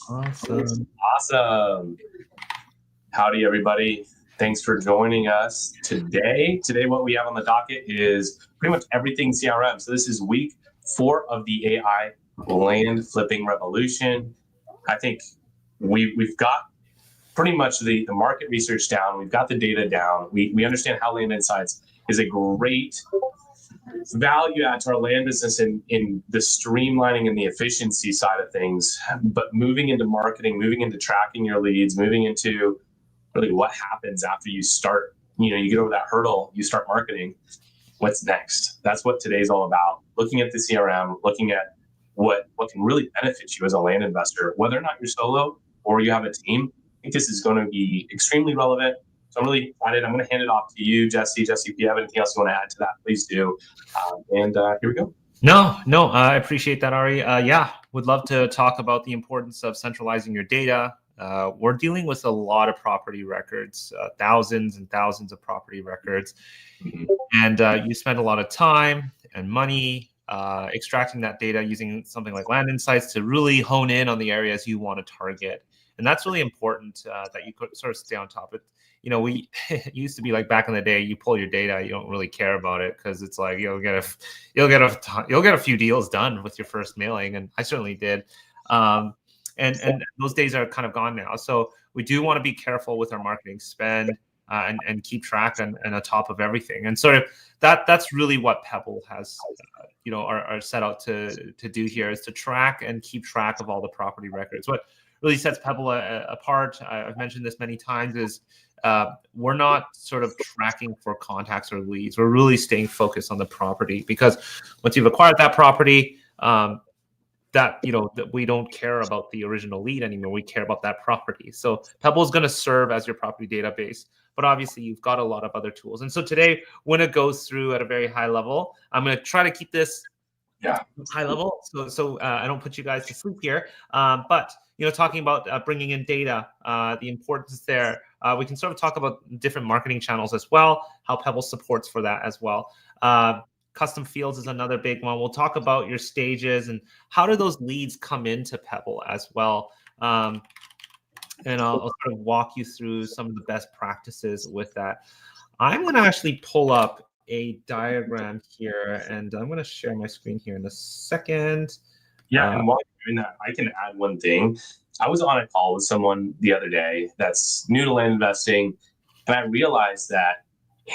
Awesome. Awesome. Howdy, everybody. Thanks for joining us today. Today, what we have on the docket is pretty much everything CRM. So this is week 4 of the AI land flipping revolution. I think we've got pretty much the market research down. We've got the data down. We understand how Land Insights is a great value add to our land business in the streamlining and the efficiency side of things. But moving into marketing, moving into tracking your leads, moving into really what happens after you start, you get over that hurdle, you start marketing. What's next? That's what today's all about. Looking at the CRM, looking at what can really benefit you as a land investor, whether or not you're solo or you have a team. I think this is going to be extremely relevant. So I'm really excited. I'm going to hand it off to you, Jesse. Jesse, if you have anything else you want to add to that, please do. And here we go. No, I appreciate that, Ari. Would love to talk about the importance of centralizing your data. We're dealing with a lot of property records, thousands and thousands of property records. Mm-hmm. And you spend a lot of time and money extracting that data using something like Land Insights to really hone in on the areas you want to target. And that's really important that you could sort of stay on top of it. It used to be like back in the day, you pull your data, you don't really care about it because it's like you'll get a few deals done with your first mailing, and I certainly did. And those days are kind of gone now. So we do want to be careful with our marketing spend and keep track and on top of everything. And sort of that's really what Pebble has, are set out to do here, is to track and keep track of all the property records. What really sets Pebble apart, I've mentioned this many times, is we're not sort of tracking for contacts or leads. We're really staying focused on the property, because once you've acquired that property, that we don't care about the original lead anymore. We care about that property. So Pebble is going to serve as your property database, but obviously you've got a lot of other tools. And so today, when it goes through at a very high level, I'm going to try to keep this high level, so I don't put you guys to sleep here. But talking about bringing in data, the importance there. We can sort of talk about different marketing channels as well, how Pebble supports for that as well. Custom fields is another big one. We'll talk about your stages and how do those leads come into Pebble as well. And I'll sort of walk you through some of the best practices with that. I'm going to actually pull up a diagram here, and I'm going to share my screen here in a second. Yeah, and while you're doing that, I can add one thing. I was on a call with someone the other day that's new to land investing, and I realized that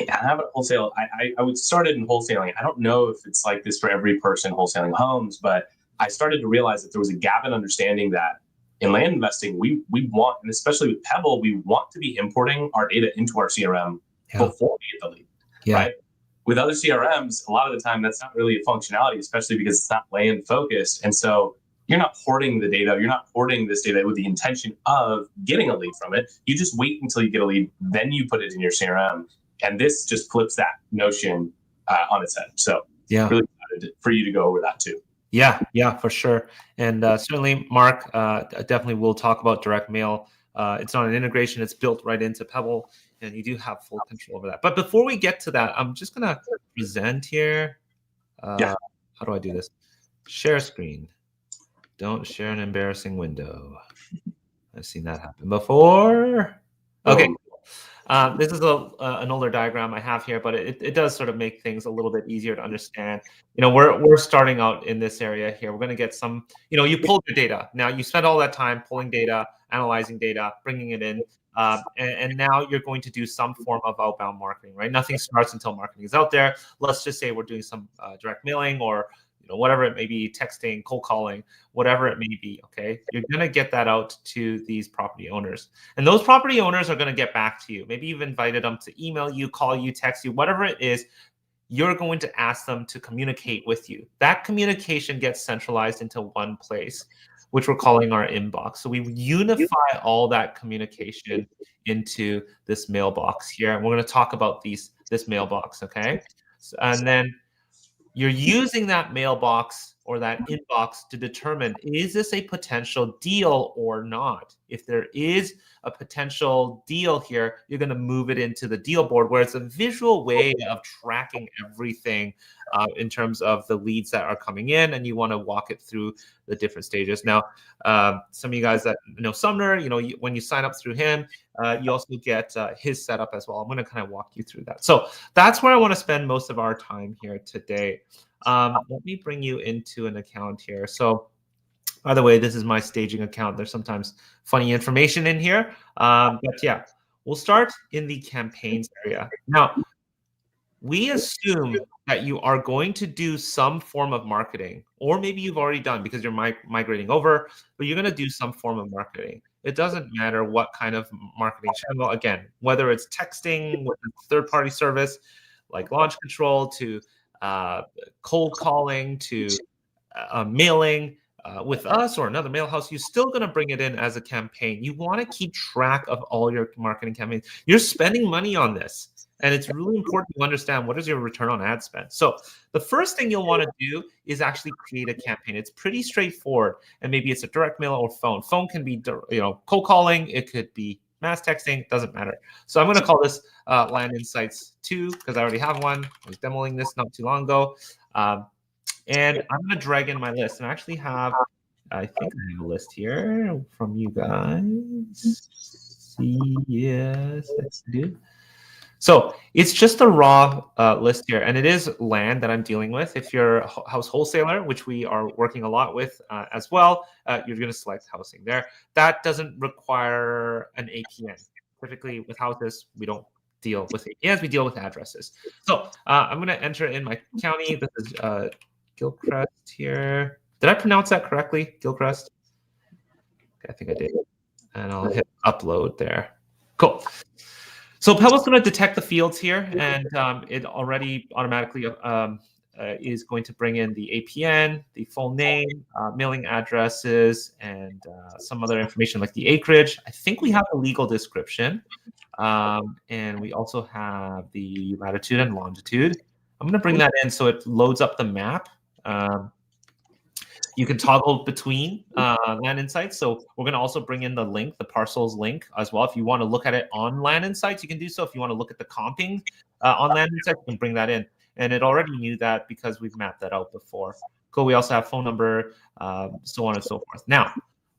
I have a wholesale. I started in wholesaling. I don't know if it's like this for every person wholesaling homes, but I started to realize that there was a gap in understanding that in land investing, we want, and especially with Pebble, we want to be importing our data into our CRM before we get the lead, right? With other CRMs, a lot of the time, that's not really a functionality, especially because it's not land focused. And so you're not hoarding the data. You're not hoarding this data with the intention of getting a lead from it. You just wait until you get a lead, then you put it in your CRM. And this just flips that notion on its head. So really excited for you to go over that too. Yeah, for sure. And certainly, Mark, definitely we'll talk about direct mail. It's not an integration. It's built right into Pebble, and you do have full control over that. But before we get to that, I'm just going to present here. How do I do this? Share screen. Don't share an embarrassing window. I've seen that happen before. Okay. This is an older diagram I have here, but it does sort of make things a little bit easier to understand. We're starting out in this area here. We're going to get some, you pulled your data. Now you spent all that time pulling data, analyzing data, bringing it in. And now you're going to do some form of outbound marketing, right? Nothing starts until marketing is out there. Let's just say we're doing some direct mailing or whatever it may be, texting, cold calling, whatever it may be, okay? You're going to get that out to these property owners. And those property owners are going to get back to you. Maybe you've invited them to email you, call you, text you, whatever it is. You're going to ask them to communicate with you. That communication gets centralized into one place, which we're calling our inbox. So we unify all that communication into this mailbox here. And we're going to talk about this mailbox, okay? And then you're using that mailbox or that inbox to determine, is this a potential deal or not? If there is a potential deal here, you're going to move it into the deal board, where it's a visual way of tracking everything in terms of the leads that are coming in, and you want to walk it through the different stages. Now, some of you guys that know Sumner, when you sign up through him, you also get his setup as well. I'm going to kind of walk you through that. So that's where I want to spend most of our time here today. Let me bring you into an account here. So by the way, this is my staging account. There's sometimes funny information in here. But yeah, we'll start in the campaigns area. Now, we assume that you are going to do some form of marketing, or maybe you've already done because you're migrating over, but you're going to do some form of marketing. It doesn't matter what kind of marketing channel, again, whether it's texting with a third-party service like Launch Control, to cold calling, to mailing with us or another mail house, you're still going to bring it in as a campaign. You want to keep track of all your marketing campaigns. You're spending money on this, and it's really important to understand what is your return on ad spend. So the first thing you'll want to do is actually create a campaign. It's pretty straightforward, and maybe it's a direct mail or phone. Phone can be cold calling. It could be mass texting. Doesn't matter. So I'm going to call this Land Insights 2 because I already have one. I was demoing this not too long ago. And I'm going to drag in my list. And I actually have, I think I have a list here from you guys. Yes, let's do. So it's just a raw list here, and it is land that I'm dealing with. If you're a house wholesaler, which we are working a lot with as well, you're going to select housing there. That doesn't require an APN. Typically with houses, we don't deal with APNs, we deal with addresses. So I'm going to enter in my county. This is Gilchrist here. Did I pronounce that correctly? Gilchrist? Okay, I think I did. And I'll hit upload there. Cool. So Pebble's going to detect the fields here, and it already automatically is going to bring in the APN, the full name, mailing addresses, and some other information like the acreage. I think we have a legal description, and we also have the latitude and longitude. I'm going to bring that in so it loads up the map. You can toggle between Land Insights. So we're going to also bring in the link, the parcels link as well. If you want to look at it on Land Insights, you can do so. If you want to look at the comping on Land Insights, you can bring that in. And it already knew that because we've mapped that out before. Cool. We also have phone number, so on and so forth. Now,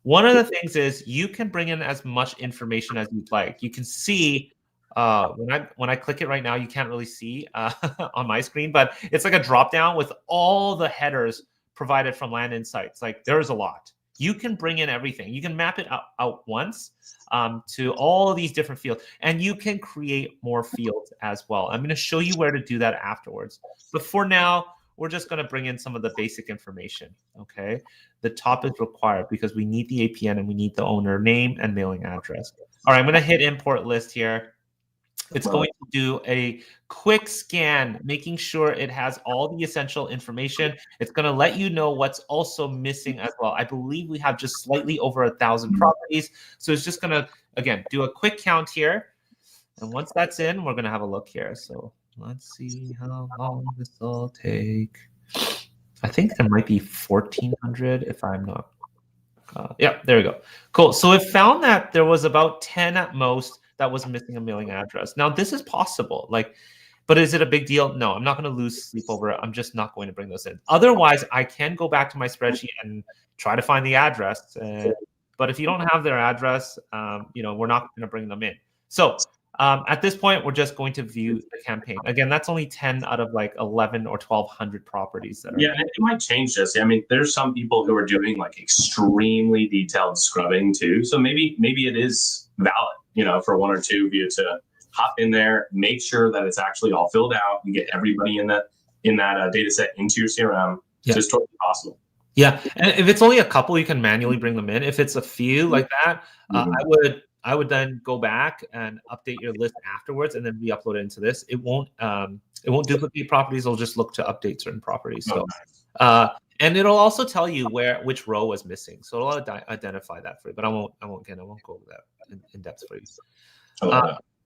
one of the things is you can bring in as much information as you'd like. You can see when I click it right now, you can't really see on my screen, but it's like a drop down with all the headers provided from Land Insights. Like there's a lot. You can bring in everything. You can map it out once to all these different fields, and you can create more fields as well. I'm going to show you where to do that afterwards. But for now, we're just going to bring in some of the basic information. Okay, the top is required because we need the APN and we need the owner name and mailing address. All right, I'm going to hit import list here. It's going to do a quick scan, making sure it has all the essential information. It's going to let you know what's also missing as well. I believe we have just slightly over 1,000 properties. So it's just going to, again, do a quick count here. And once that's in, we're going to have a look here. So let's see how long this will take. I think there might be 1,400 if I'm not. Yeah, there we go. Cool. So it found that there was about 10 at most that was missing a mailing address. Now, this is possible. But is it a big deal? No, I'm not going to lose sleep over it. I'm just not going to bring those in. Otherwise, I can go back to my spreadsheet and try to find the address. But if you don't have their address, we're not going to bring them in. So at this point, we're just going to view the campaign. Again, that's only 10 out of like 11 or 1,200 properties. Yeah, and it might change this. I mean, there's some people who are doing like extremely detailed scrubbing too. So maybe it is valid, for one or two of you to hop in there, make sure that it's actually all filled out, and get everybody in that data set into your CRM. Yeah. So it's totally possible. Yeah, and if it's only a couple, you can manually bring them in. If it's a few like that, I would then go back and update your list afterwards, and then re-upload it into this. It won't duplicate properties. It'll just look to update certain properties. So, and it'll also tell you which row was missing. So it'll identify that for you. But I won't go over that in depth for you.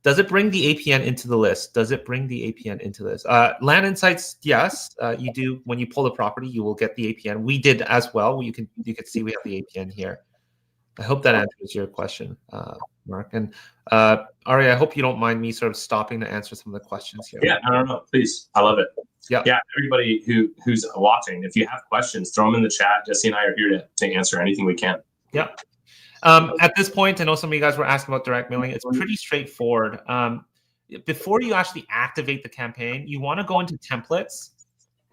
Does it bring the APN into the list? Does it bring the APN into this? Land Insights, yes, you do. When you pull the property, you will get the APN. We did as well. You can see we have the APN here. I hope that answers your question, Mark. And Ari, I hope you don't mind me sort of stopping to answer some of the questions here. Yeah, no, please. I love it. Yeah. Everybody who's watching, if you have questions, throw them in the chat. Jesse and I are here to answer anything we can. Yeah. At this point, I know some of you guys were asking about direct mailing. It's pretty straightforward. Before you actually activate the campaign, you want to go into templates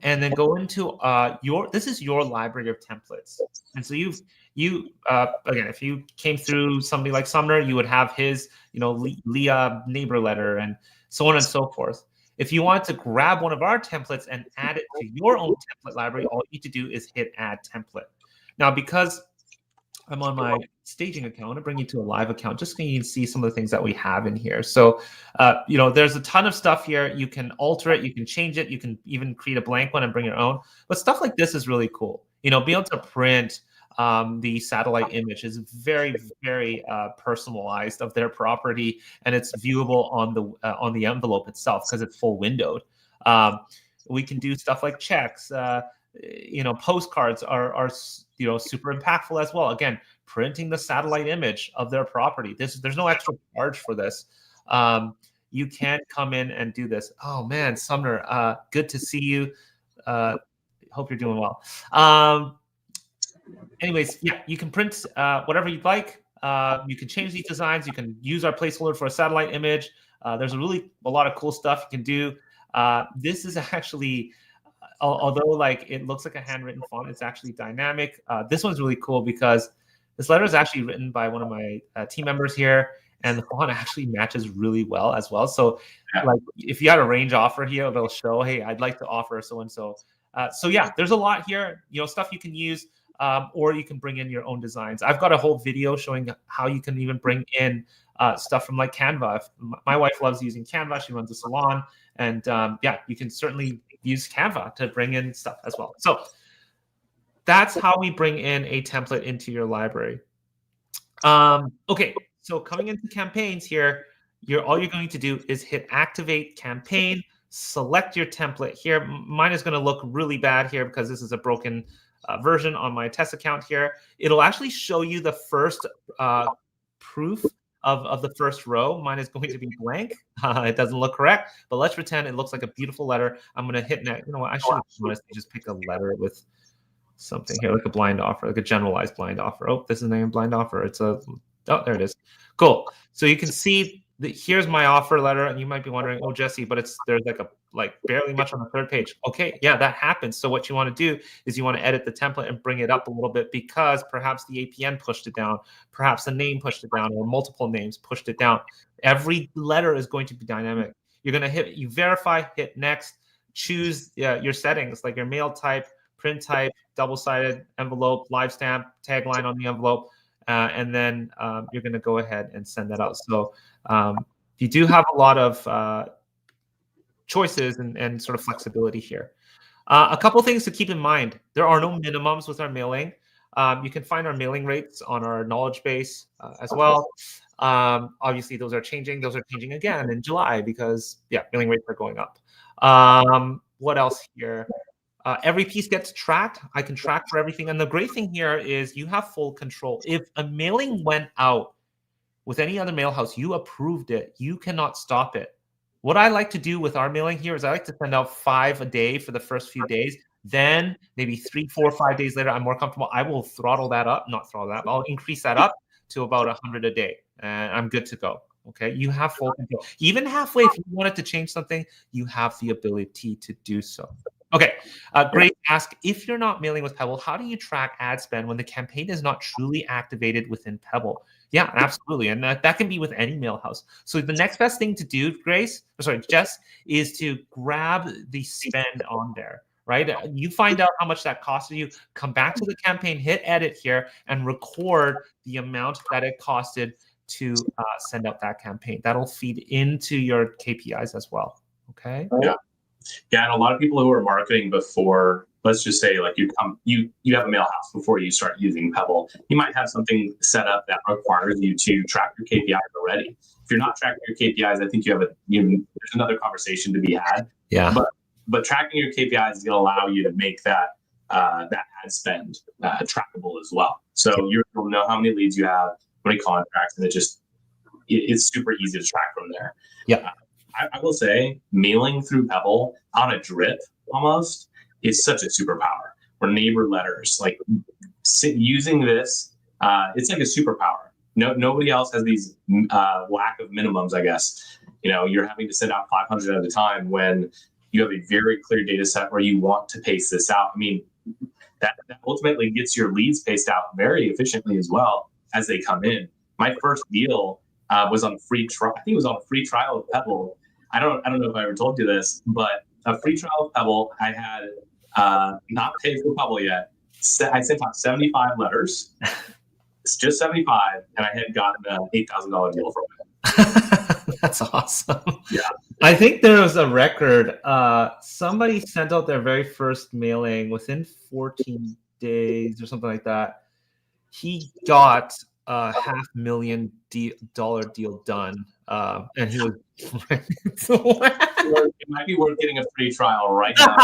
and then go into this is your library of templates. And so again, if you came through somebody like Sumner, you would have his, LIA neighbor letter and so on and so forth. If you want to grab one of our templates and add it to your own template library, all you need to do is hit add template. Now, because I'm on my staging account, and bring you to a live account just so you can see some of the things that we have in here. So, there's a ton of stuff here. You can alter it, you can change it, you can even create a blank one and bring your own. But stuff like this is really cool. Being able to print the satellite image is very, very personalized of their property, and it's viewable on the envelope itself because it's full windowed. We can do stuff like checks. Postcards are super impactful as well. Again, printing the satellite image of their property. There's no extra charge for this. You can come in and do this. Oh man, Sumner, good to see you. Hope you're doing well. Anyways, yeah, you can print whatever you'd like. You can change these designs. You can use our placeholder for a satellite image. There's a lot of cool stuff you can do. This is actually, although it looks like a handwritten font, it's actually dynamic. This one's really cool because this letter is actually written by one of my team members here, and the font actually matches really well as well. So if you had a range offer here, it'll show, hey, I'd like to offer so-and-so. So yeah, there's a lot here, stuff you can use, or you can bring in your own designs. I've got a whole video showing how you can even bring in stuff from Canva. My wife loves using Canva. She runs a salon, and you can certainly use Canva to bring in stuff as well. So that's how we bring in a template into your library. Okay, so coming into campaigns here, all you're going to do is hit activate campaign, select your template here. Mine is going to look really bad here because this is a broken version on my test account here. It'll actually show you the first proof of the first row. Mine is going to be blank. It doesn't look correct, but let's pretend it looks like a beautiful letter. I'm going to hit next. You know what? I should have honestly just pick a letter with something here, like a blind offer, like a generalized blind offer. Oh, this is named blind offer. Oh, there it is. Cool. So you can see that here's my offer letter, and you might be wondering, oh, Jesse, but there's barely much on the third page. Okay, yeah, that happens. So what you want to do is you want to edit the template and bring it up a little bit because perhaps the APN pushed it down, perhaps the name pushed it down, or multiple names pushed it down. Every letter is going to be dynamic. You're going to you verify, hit next, choose your settings like your mail type, print type, double-sided envelope, live stamp, tagline on the envelope, and then you're going to go ahead and send that out. So you do have a lot of choices and sort of flexibility here. A couple things to keep in mind. There are no minimums with our mailing. You can find our mailing rates on our knowledge base as well. Obviously, those are changing. Those are changing again in July because, mailing rates are going up. What else here? Every piece gets tracked. I can track for everything. And the great thing here is you have full control. If a mailing went out with any other mail house, you approved it, you cannot stop it. What I like to do with our mailing here is I like to send out 5 a day for the first few days. Then maybe 3, 4, 5 days later, I'm more comfortable. I will throttle that up, not throttle that, but I'll increase that up to about 100 a day. And I'm good to go. Okay, you have full control. Even halfway, if you wanted to change something, you have the ability to do so. Okay, great ask. If you're not mailing with Pebble, how do you track ad spend when the campaign is not truly activated within Pebble? Yeah, absolutely. And that can be with any mail house. So the next best thing to do, Jess, is to grab the spend on there, right? You find out how much that costed you, come back to the campaign, hit edit here, and record the amount that it costed to send out that campaign. That'll feed into your KPIs as well, okay? Yeah, and a lot of people who are marketing before let's just say like you have a mail house before you start using Pebble. You might have something set up that requires you to track your KPIs already. If you're not tracking your KPIs, I think there's another conversation to be had. Yeah. But tracking your KPIs is going to allow you to make that ad spend trackable as well. So you'll know how many leads you have, how many contracts, and it's super easy to track from there. Yeah. I will say mailing through Pebble on a drip almost is such a superpower. Or neighbor letters, like using this, it's like a superpower. Nobody else has these lack of minimums, I guess. You're having to send out 500 at a time when you have a very clear data set where you want to pace this out. I mean, that ultimately gets your leads paced out very efficiently as well as they come in. My first deal was on free trial. I think it was on a free trial of Pebble. I don't know if I ever told you this, but a free trial of Pebble. I had not paid for Pebble yet. I sent out 75 letters. It's just 75, and I had gotten an $8,000 deal from it. That's awesome. Yeah. I think there was a record. Somebody sent out their very first mailing within 14 days or something like that. He got a $500,000 deal done, and he was. It might be worth getting a free trial right now.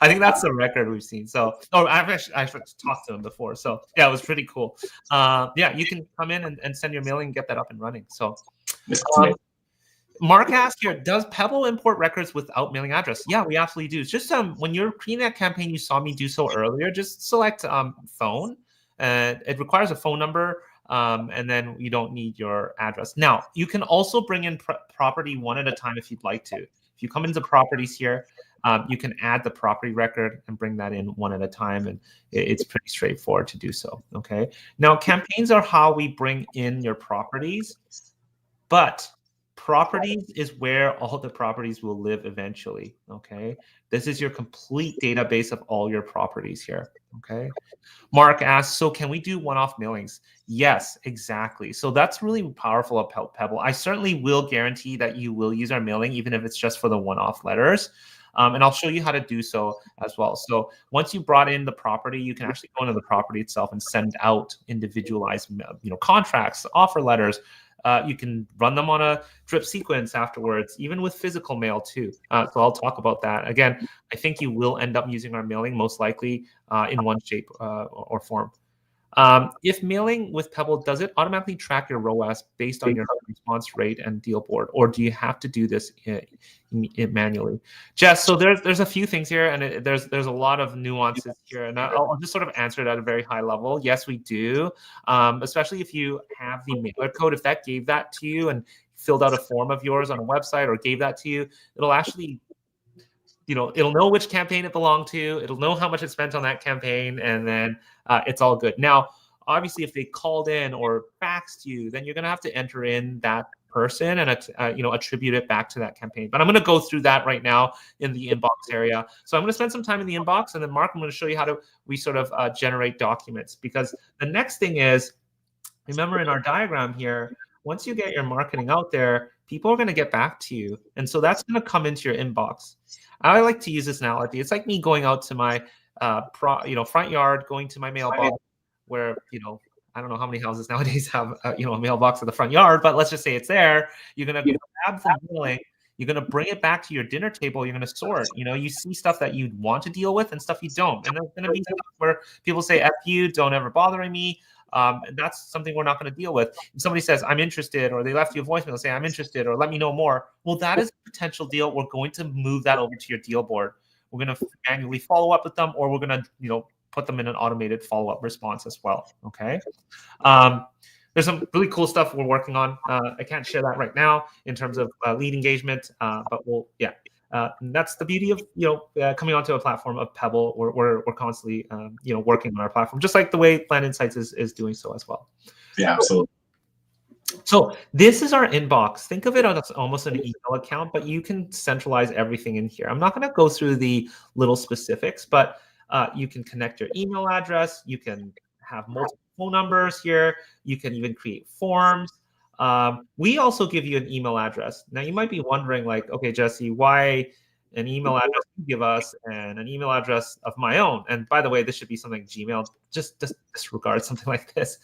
I think that's the record we've seen. So, I've talked to him before. So, yeah, it was pretty cool. Yeah, you can come in and send your mailing and get that up and running. So, Mark asked here, does Pebble import records without mailing address? Yeah, we absolutely do. It's just when you're creating that campaign, you saw me do so earlier. Just select phone. It requires a phone number. And then you don't need your address. Now, you can also bring in property one at a time if you'd like to. If you come into properties here, you can add the property record and bring that in one at a time. And it's pretty straightforward to do so. Okay. Now, campaigns are how we bring in your properties, but properties is where all the properties will live eventually. Okay. This is your complete database of all your properties here. Okay. Mark asks, so can we do one-off mailings? Yes, exactly. So that's really powerful of Pebble. I certainly will guarantee that you will use our mailing, even if it's just for the one-off letters. And I'll show you how to do so as well. So once you brought in the property, you can actually go into the property itself and send out individualized, contracts, offer letters. You can run them on a drip sequence afterwards, even with physical mail too. So I'll talk about that. Again, I think you will end up using our mailing most likely in one shape or form. If mailing with Pebble, does it automatically track your ROAS based on your response rate and deal board, or do you have to do this manually? Jess, so there's a few things here, and there's a lot of nuances here, and I'll just sort of answer it at a very high level. Yes, we do, especially if you have the mailer code. If that gave that to you and filled out a form of yours on a website or gave that to you, it'll actually it'll know which campaign it belonged to. It'll know how much it spent on that campaign, and then it's all good. Now, obviously, if they called in or faxed you, then you're going to have to enter in that person and attribute it back to that campaign. But I'm going to go through that right now in the inbox area. So I'm going to spend some time in the inbox, and then Mark, I'm going to show you how we sort of generate documents, because the next thing is, remember in our diagram here, once you get your marketing out there, people are going to get back to you. And so that's going to come into your inbox. I like to use this analogy. It's like me going out to my front yard, going to my mailbox, where I don't know how many houses nowadays have a mailbox at the front yard, but let's just say it's there. You're going to grab the mailing, you're going to bring it back to your dinner table, you're going to sort. You see stuff that you want to deal with and stuff you don't. And there's going to be stuff where people say, F you, don't ever bother me. That's something we're not going to deal with. If somebody says, I'm interested, or they left you a voicemail, say, I'm interested, or let me know more. Well, that is a potential deal. We're going to move that over to your deal board. We're going to manually follow up with them, or we're going to, put them in an automated follow-up response as well. Okay. There's some really cool stuff we're working on. I can't share that right now in terms of lead engagement, but that's the beauty of coming onto a platform of Pebble. We're constantly working on our platform, just like the way Plan Insights is doing so as well. Yeah, absolutely. So this is our inbox. Think of it as almost an email account, but you can centralize everything in here. I'm not going to go through the little specifics, but you can connect your email address. You can have multiple phone numbers here. You can even create forms. We also give you an email address. Now, you might be wondering, like, okay, Jesse, why an email address you give us and an email address of my own. And by the way, this should be something Gmail, just disregard something like this.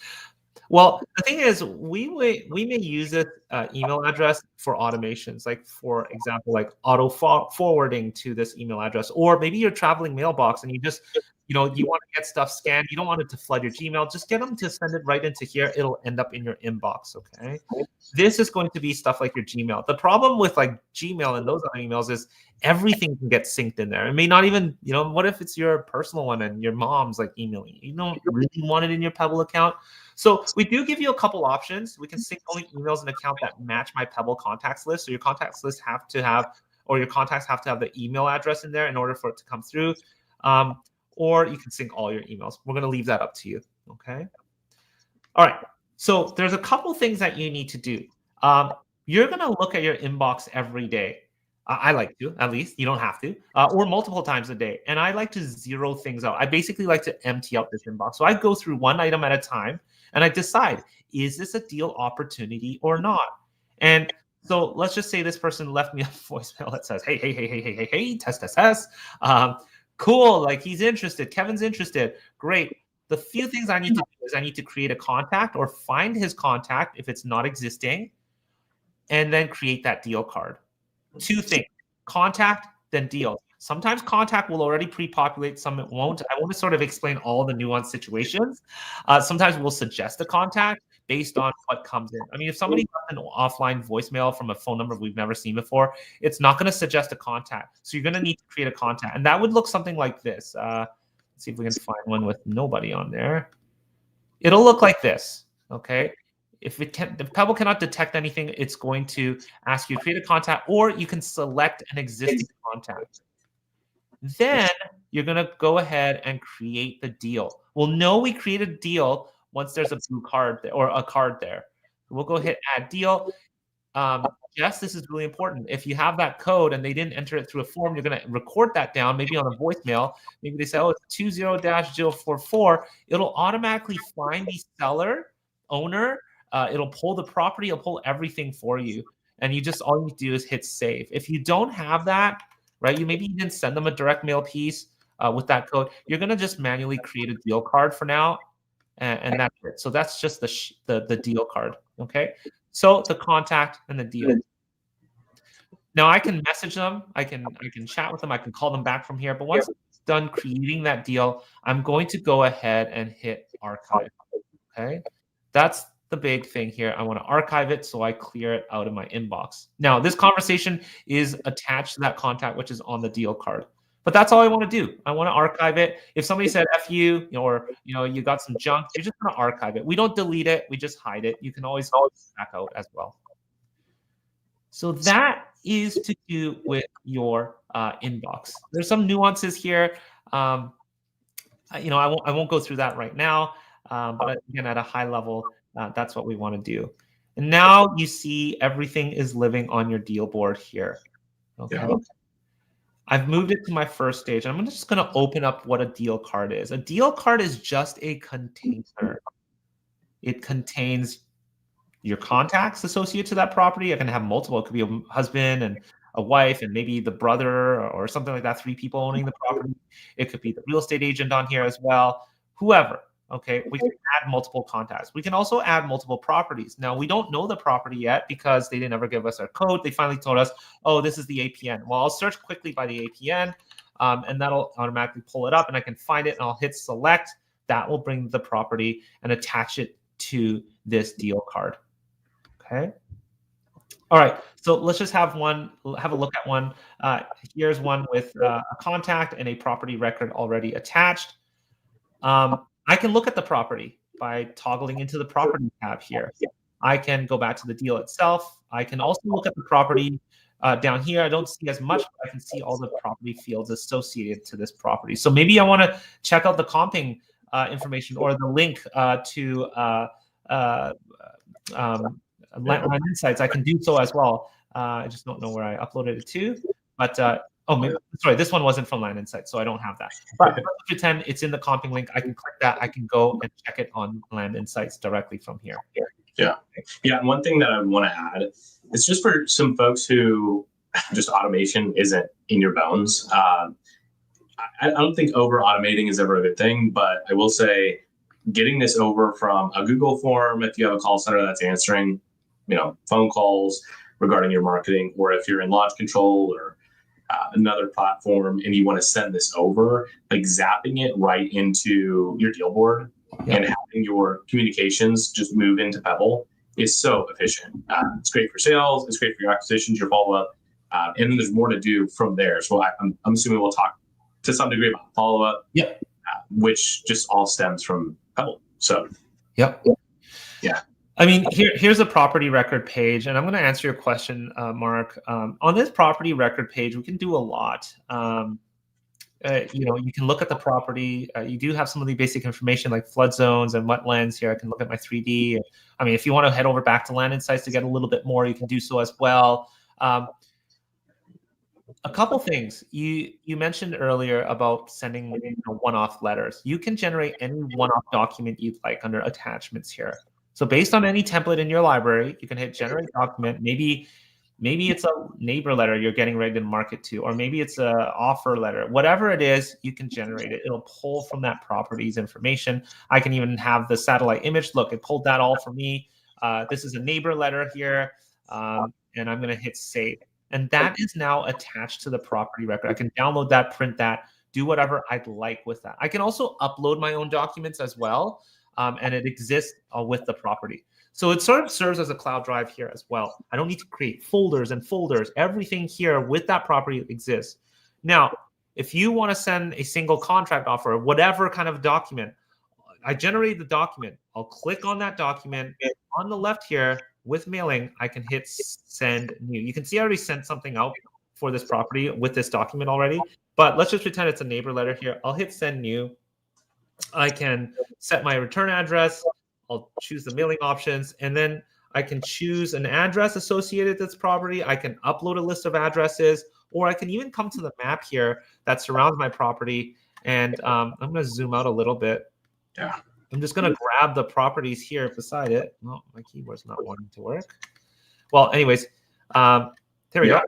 Well, the thing is, we may use this email address for automations, like for example, like auto forwarding to this email address, or maybe you're traveling mailbox and you just, you want to get stuff scanned. You don't want it to flood your Gmail. Just get them to send it right into here. It'll end up in your inbox. Okay. This is going to be stuff like your Gmail. The problem with like Gmail and those other emails is everything can get synced in there. It may not even, what if it's your personal one and your mom's like emailing you? You don't really want it in your Pebble account. So we do give you a couple options. We can sync only emails and account that match my Pebble contacts list. So your contacts list have to have, or your contacts have to have the email address in there in order for it to come through. Or you can sync all your emails. We're going to leave that up to you. Okay. All right. So there's a couple things that you need to do. You're going to look at your inbox every day. I like to, at least. You don't have to, or multiple times a day. And I like to zero things out. I basically like to empty out this inbox. So I go through one item at a time and I decide, is this a deal opportunity or not? And so let's just say this person left me a voicemail that says, hey, test. Cool, like he's interested. Kevin's interested. Great. The few things I need to do is I need to create a contact or find his contact if it's not existing, and then create that deal card. Two things: contact, then deal. Sometimes contact will already pre-populate, some it won't. I want to sort of explain all the nuanced situations. Sometimes we'll suggest a contact based on what comes in. I mean, if somebody got an offline voicemail from a phone number we've never seen before, it's not going to suggest a contact. So you're going to need to create a contact. And that would look something like this. Let's see if we can find one with nobody on there. It'll look like this, okay? If Pebble cannot detect anything, it's going to ask you to create a contact, or you can select an existing contact. Then you're going to go ahead and create the deal. We'll know we created a deal once there's a blue card there, or a card there. We'll go hit add deal. Yes, this is really important. If you have that code and they didn't enter it through a form, you're going to record that down, maybe on a voicemail. Maybe they say, oh, it's 20-044. It'll automatically find the seller, owner. It'll pull the property. It'll pull everything for you. And all you do is hit save. If you don't have that, right, you didn't send them a direct mail piece with that code, you're going to just manually create a deal card for now. And that's it. So that's just the deal card. Okay. So the contact and the deal. Now I can message them. I can chat with them. I can call them back from here. But once it's done creating that deal, I'm going to go ahead and hit archive. Okay. That's the big thing here. I want to archive it so I clear it out of my inbox. Now this conversation is attached to that contact, which is on the deal card. But that's all I want to do. I want to archive it. If somebody said F you, or you got some junk, you're just going to archive it. We don't delete it. We just hide it. You can always back out as well. So that is to do with your inbox. There's some nuances here. I won't go through that right now. But again, at a high level, that's what we want to do. And now you see everything is living on your deal board here. Okay. Yeah. I've moved it to my first stage. I'm just going to open up what a deal card is. A deal card is just a container. It contains your contacts associated to that property. It can have multiple. It could be a husband and a wife and maybe the brother or something like that, 3 people owning the property. It could be the real estate agent on here as well, whoever. Okay, we can add multiple contacts. We can also add multiple properties. Now, we don't know the property yet because they didn't ever give us our code. They finally told us, oh, this is the APN. Well, I'll search quickly by the APN, and that'll automatically pull it up, and I can find it, and I'll hit select. That will bring the property and attach it to this deal card. Okay. All right, so let's just have a look at one. Here's one with a contact and a property record already attached. I can look at the property by toggling into the property tab here. I can go back to the deal itself. I can also look at the property down here. I don't see as much, but I can see all the property fields associated to this property. So maybe I want to check out the comping information or the link to Land Insights. I can do so as well. I just don't know where I uploaded it to, but sorry, this one wasn't from Land Insights, so I don't have that. But pretend it's in the comping link. I can click that. I can go and check it on Land Insights directly from here. Yeah. And one thing that I want to add is just for some folks who just automation isn't in your bones. I don't think over automating is ever a good thing, but I will say getting this over from a Google form, if you have a call center that's answering, phone calls regarding your marketing, or if you're in launch control or another platform and you want to send this over, like zapping it right into your deal board and having your communications just move into Pebble is so efficient. It's great for sales. It's great for your acquisitions, your follow-up. And then there's more to do from there. So I'm assuming we'll talk to some degree about follow-up, which just all stems from Pebble. So, yeah. I mean, here's a property record page, and I'm going to answer your question, Mark. On this property record page, we can do a lot. You can look at the property. You do have some of the basic information like flood zones and wetlands here. I can look at my 3D. I mean, if you want to head over back to Land Insights to get a little bit more, you can do so as well. A couple things you mentioned earlier about sending one-off letters. You can generate any one-off document you'd like under attachments here. So based on any template in your library, you can hit generate document. Maybe it's a neighbor letter you're getting ready to market to, or maybe it's an offer letter. Whatever it is, you can generate it. It'll pull from that property's information. I can even have the satellite image. Look, it pulled that all for me. This is a neighbor letter here, and I'm going to hit save. And that is now attached to the property record. I can download that, print that, do whatever I'd like with that. I can also upload my own documents as well, and it exists with the property. So it sort of serves as a cloud drive here as well. I don't need to create folders and folders. Everything here with that property exists. Now, if you want to send a single contract offer, whatever kind of document, I generate the document. I'll click on that document. On the left here, with mailing, I can hit send new. You can see I already sent something out for this property with this document already, but let's just pretend it's a neighbor letter here. I'll hit send new. I can set my return address. I'll choose the mailing options, and then I can choose an address associated with this property. I can upload a list of addresses, or I can even come to the map here that surrounds my property. And I'm going to zoom out a little bit. Yeah. I'm just going to grab the properties here beside it. Oh, my keyboard's not wanting to work. Well, anyways, there we go.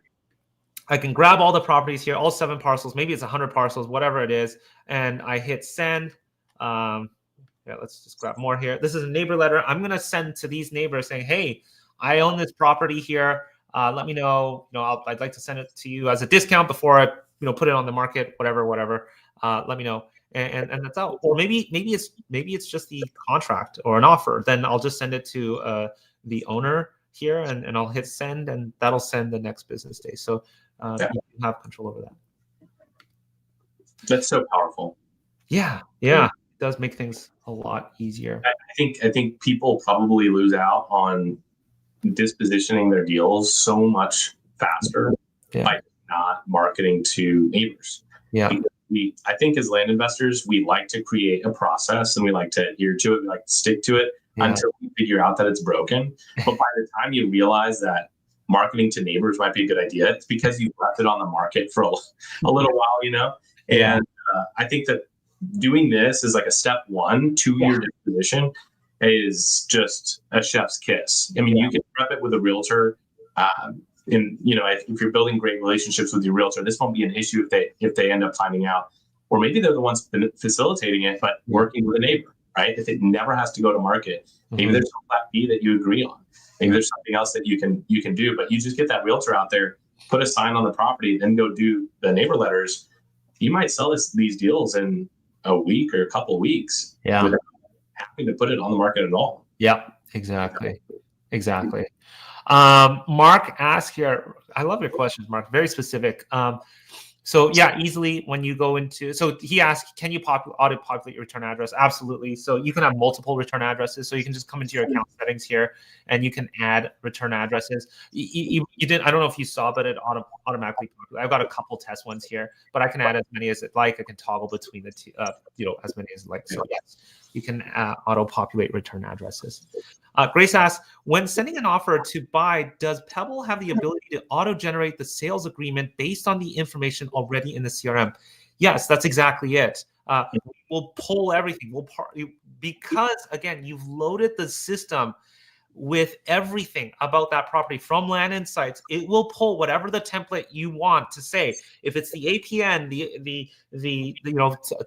I can grab all the properties here, all 7 parcels. Maybe it's 100 parcels, whatever it is. And I hit send. Let's just grab more here. This is a neighbor letter. I'm going to send to these neighbors saying, hey, I own this property here. Let me know. I'd like to send it to you as a discount before I, put it on the market, whatever. Let me know. And that's out. Or maybe it's just the contract or an offer. Then I'll just send it to the owner here, and I'll hit send, and that'll send the next business day. So you have control over that. That's so powerful. Yeah. It does make things a lot easier. I think people probably lose out on dispositioning their deals so much faster by not marketing to neighbors. Yeah. I think as land investors, we like to create a process and we like to adhere to it. We like to stick to it until we figure out that it's broken. But by the time you realize that marketing to neighbors might be a good idea, it's because you've left it on the market for a little while, And I think that doing this is like a step 1 to your disposition is just a chef's kiss. I mean, you can prep it with a realtor. If you're building great relationships with your realtor, this won't be an issue if they end up finding out, or maybe they're the ones facilitating it, but working with a neighbor, right? If it never has to go to market, maybe there's a flat fee that you agree on. Maybe there's something else that you can do, but you just get that realtor out there, put a sign on the property, then go do the neighbor letters. You might sell these deals in a week or a couple of weeks without having to put it on the market at all. Yeah, exactly. Mark asked here, I love your questions, Mark, very specific. Easily when you go into, so he asked, can you auto-populate your return address? Absolutely. So you can have multiple return addresses. So you can just come into your account settings here and you can add return addresses. You did, I don't know if you saw, but it automatically populated. I've got a couple test ones here, but I can add as many as it like. I can toggle between the two, as many as like. So yes, you can auto-populate return addresses. Grace asks, when sending an offer to buy, does Pebble have the ability to auto-generate the sales agreement based on the information already in the CRM? Yes, that's exactly it. We'll pull everything. Because, again, you've loaded the system with everything about that property from Land Insights. It will pull whatever the template you want to say. If it's the APN,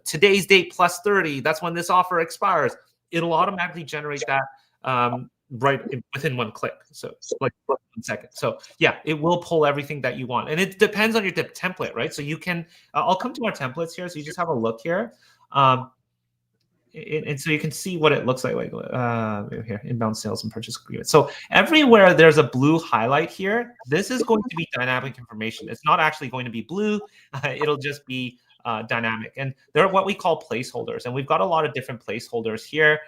today's date plus 30, that's when this offer expires. It'll automatically generate that right within one click. So like 1 second. So yeah, it will pull everything that you want, and it depends on your template, right? So you can. I'll come to our templates here. So you just have a look here. And so you can see what it looks like here, inbound sales and purchase agreement. So everywhere there's a blue highlight here, this is going to be dynamic information. It's not actually going to be blue. It'll just be dynamic. And they're what we call placeholders. And we've got a lot of different placeholders here.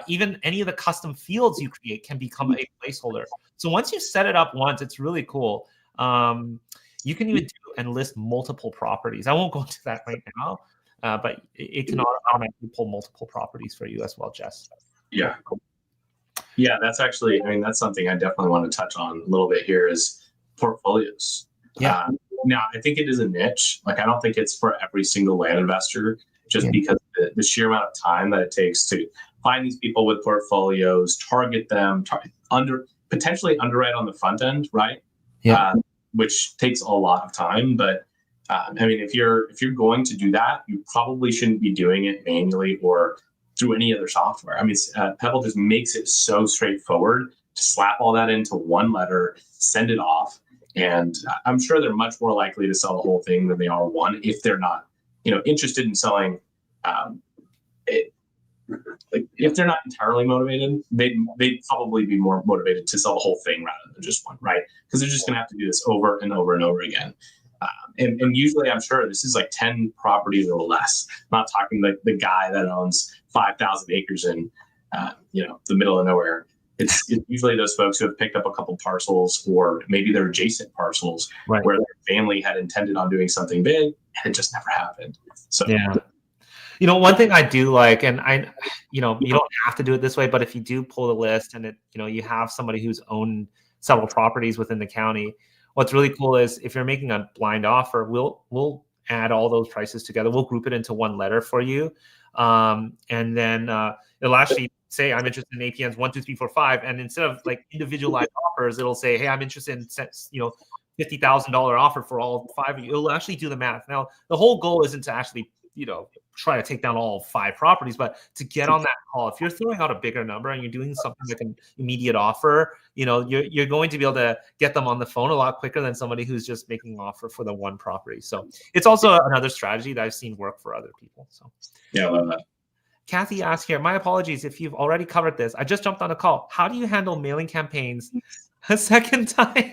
Even any of the custom fields you create can become a placeholder. So once you set it up once, it's really cool. You can even do and list multiple properties. I won't go into that right now. But it can automatically pull multiple properties for you as well, Jess. Yeah, cool. Yeah, that's actually, that's something I definitely want to touch on a little bit here is portfolios. Yeah. Now, I think it is a niche. Like, I don't think it's for every single land investor, just because the sheer amount of time that it takes to find these people with portfolios, target them, potentially underwrite on the front end, right? Yeah. Which takes a lot of time, but if you're going to do that, you probably shouldn't be doing it manually or through any other software. Pebble just makes it so straightforward to slap all that into one letter, send it off, and I'm sure they're much more likely to sell the whole thing than they are one if they're not, interested in selling. If they're not entirely motivated, they'd probably be more motivated to sell the whole thing rather than just one, right? Because they're just going to have to do this over and over and over again. And usually, I'm sure this is like 10 properties or less. I'm not talking like the guy that owns 5,000 acres in, the middle of nowhere. It's usually those folks who have picked up a couple parcels, or maybe they're adjacent parcels, right, where their family had intended on doing something big and it just never happened. So yeah. One thing I do like, and you don't have to do it this way, but if you do pull the list and you have somebody who's owned several properties within the county, what's really cool is if you're making a blind offer, we'll add all those prices together. We'll group it into one letter for you. And then it'll actually say, I'm interested in APNs 1, 2, 3, 4, 5. And instead of like individualized offers, it'll say, hey, I'm interested in, $50,000 offer for all 5 of you. It'll actually do the math. Now, the whole goal isn't to actually, try to take down all 5 properties, but to get on that call. If you're throwing out a bigger number and you're doing something like an immediate offer, you're going to be able to get them on the phone a lot quicker than somebody who's just making an offer for the one property. So it's also another strategy that I've seen work for other people. So yeah, I love that. Kathy asked here, my apologies if you've already covered this. I just jumped on a call. How do you handle mailing campaigns a second time?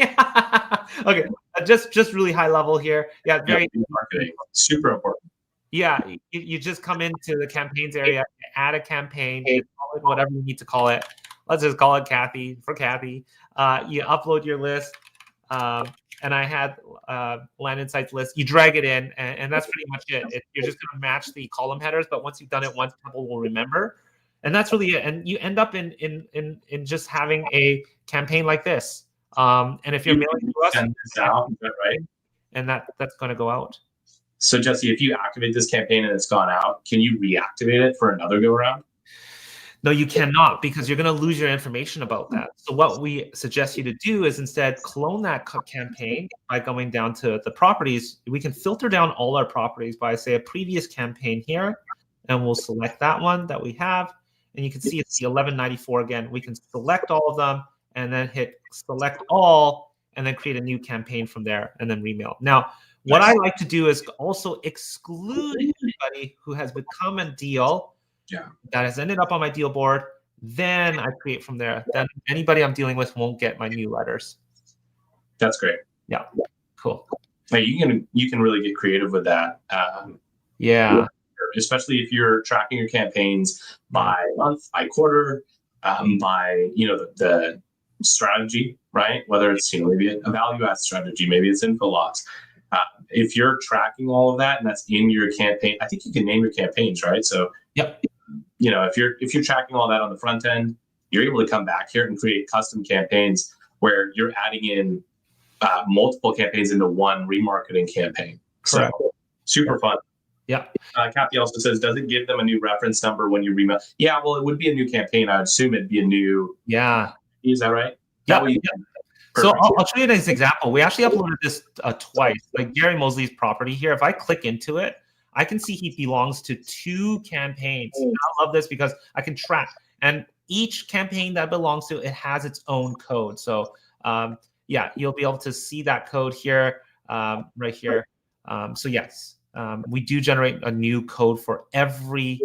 Okay, just really high level here. Yeah, very marketing, super important. Yeah, you just come into the campaigns area, add a campaign, you call it whatever you need to call it. Let's just call it Kathy for Kathy. You upload your list, and I had Land Insights list. You drag it in, and that's pretty much it. You're just going to match the column headers, but once you've done it once, Pebble will remember, and that's really it. And you end up in just having a campaign like this. And if you're mailing to us, send this out, is that right? And that's going to go out. So Jesse, if you activate this campaign and it's gone out, can you reactivate it for another go around? No, you cannot, because you're going to lose your information about that. So what we suggest you to do is instead clone that campaign by going down to the properties. We can filter down all our properties by, say, a previous campaign here, and we'll select that one that we have. And you can see it's the 1194 again. We can select all of them and then hit select all and then create a new campaign from there and then remail. Now, what I like to do is also exclude anybody who has become a deal that has ended up on my deal board. Then I create from there. Then anybody I'm dealing with won't get my new letters. That's great. Yeah, cool. Hey, you can really get creative with that. Especially if you're tracking your campaigns by month, by quarter, by the strategy, right? Whether it's maybe a value add strategy, maybe it's info lots. If you're tracking all of that and that's in your campaign, I think you can name your campaigns, right? So, yep. If you're tracking all that on the front end, you're able to come back here and create custom campaigns where you're adding in multiple campaigns into one remarketing campaign. Correct. So, super fun. Yeah. Kathy also says, does it give them a new reference number when you remail? Yeah, well, it would be a new campaign. I would assume it'd be a new. Yeah. Is that right? Yeah. Yeah. So I'll show you an example. We actually uploaded this twice. Like Gary Mosley's property here, if I click into it, I can see he belongs to 2 campaigns. And I love this because I can track. And each campaign that belongs to, it has its own code. So yeah, you'll be able to see that code here, right here. So yes, we do generate a new code for every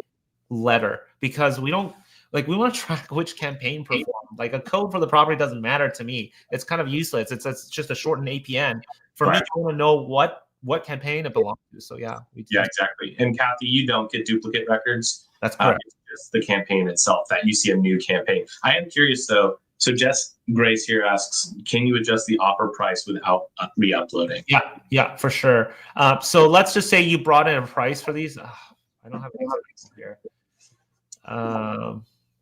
letter because we don't, like, we want to track which campaign performed. Like a code for the property doesn't matter to me. It's kind of useless. It's just a shortened APN. For me, I want to know what campaign it belongs to. So yeah, yeah, exactly. And Kathy, you don't get duplicate records. That's correct. It's just the campaign itself that you see a new campaign. I am curious though. So Jess Grace here asks, can you adjust the offer price without re-uploading? Yeah, for sure. So let's just say you brought in a price for these. I don't have any here.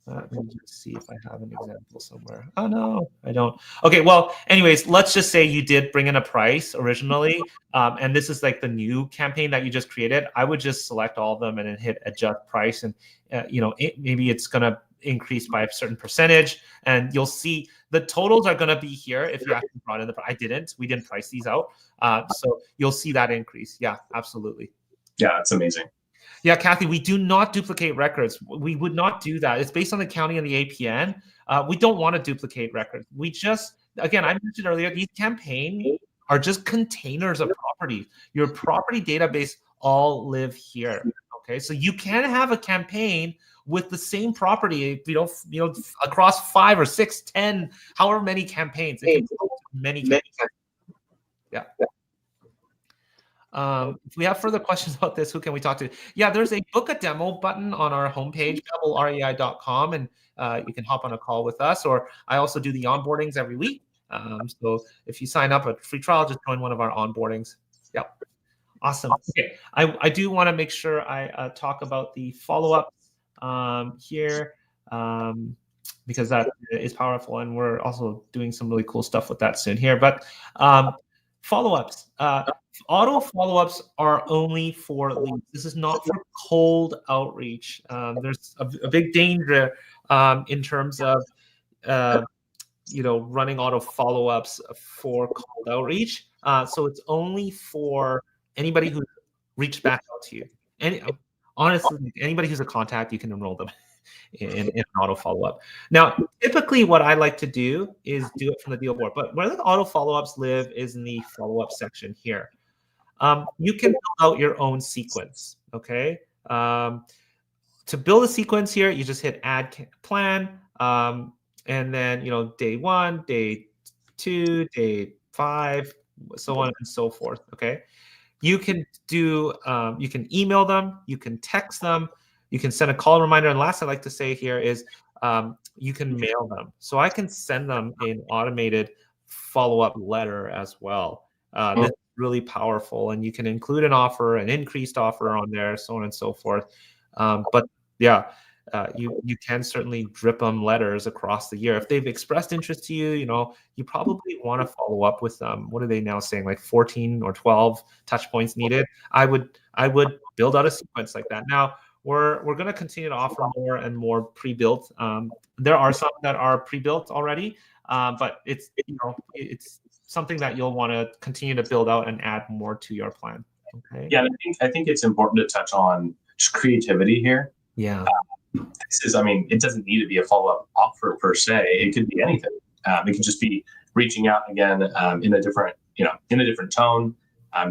Let me just see if I have an example somewhere. Oh, no, I don't. Okay, well, anyways, let's just say you did bring in a price originally, and this is like the new campaign that you just created. I would just select all of them and then hit adjust price, and maybe it's going to increase by a certain percentage, and you'll see the totals are going to be here if you actually brought in the. We didn't price these out, so you'll see that increase. Yeah, absolutely. Yeah, that's amazing. Yeah, Kathy, we do not duplicate records. We would not do that. It's based on the county and the APN. We don't want to duplicate records. We just, again, I mentioned earlier, these campaigns are just containers of property. Your property database all live here. Okay, so you can have a campaign with the same property, across 5 or 6, 10, however many campaigns. It can go to many campaigns. Yeah. If we have further questions about this, who can we talk to? Yeah, there's a book a demo button on our homepage, pebblerei.com, and you can hop on a call with us. Or I also do the onboardings every week. So if you sign up a free trial, just join one of our onboardings. Yep. Awesome. Okay. I do want to make sure I talk about the follow-up here because that is powerful, and we're also doing some really cool stuff with that soon here. But follow-ups. Auto follow-ups are only for leads. This is not for cold outreach. There's a big danger in terms of running auto follow-ups for cold outreach. So it's only for anybody who reached back out to you. Honestly, anybody who's a contact, you can enroll them in an auto follow-up. Now, typically what I like to do is do it from the deal board, but where the auto follow-ups live is in the follow-up section here. You can build out your own sequence, okay? To build a sequence here, you just hit add plan, and then, day 1, day 2, day 5, so on and so forth, okay? You can do, you can email them, you can text them, you can send a call reminder, and last I like to say here is you can mail them. So I can send them an automated follow-up letter as well. This is really powerful, and you can include an offer, an increased offer on there, so on and so forth. But yeah, you can certainly drip them letters across the year. If they've expressed interest to you, you probably want to follow up with them. What are they now saying? Like 14 or 12 touch points needed. I would build out a sequence like that. Now, we're going to continue to offer more and more pre-built. There are some that are pre-built already, but it's something that you'll want to continue to build out and add more to your plan. Okay. Yeah, I think it's important to touch on just creativity here. Yeah. It doesn't need to be a follow-up offer per se. It could be anything. It could just be reaching out again in a different tone,